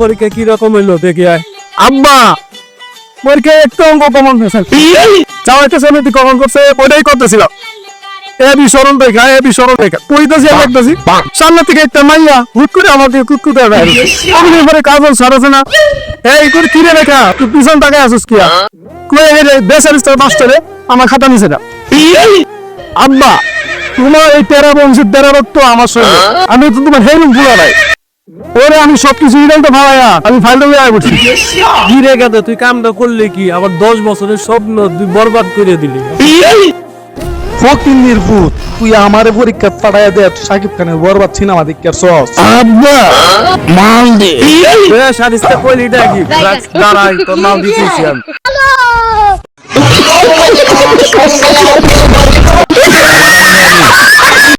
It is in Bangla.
পরীক্ষা কি রকম হইলো দেখি আব্বা পরীক্ষা একটু অঙ্ক কমন হয়েছে চাওয়াইতেছে আমি কমন করছে ওইটাই করতেছিলাম এবি সরণ দেখা এবি সরণ দেখা কইতাছি আমি একটাছি সামনে থেকে একটা মাইয়া হুট করে আমাকে কুকুতে বাইরে আমি এবারে কাজল সারাছে না এই করে কিরে দেখা তুই পিছন টাকা আসিস কি কই রে বেসারিস্টার মাস্টারে আমার খাতা নিছে না আব্বা তোমার এই তেরা বংশের তেরা রক্ত আমার সঙ্গে আমি তো তোমার হেরুম ভুলা নাই ওরে আমি সবকিছু রিজাল্ট ভাড়ায়া আমি ফাইলটা লয়ে আইবছি কি রে গাদা তুই কামটা করলে কি আবার 10 বছরের স্বপ্ন তুই বরবাদ করে দিলি ফকিন্নির ভূত তুই আমারে পরীক্ষা পাঠাইয়া দে সাকিব খানের বরবাদ সিনেমা দেখার সস আব্বা মাল দে সারিস্তা কইলিটা কি দাঁড়াই তোর নাম দিতেছি আমি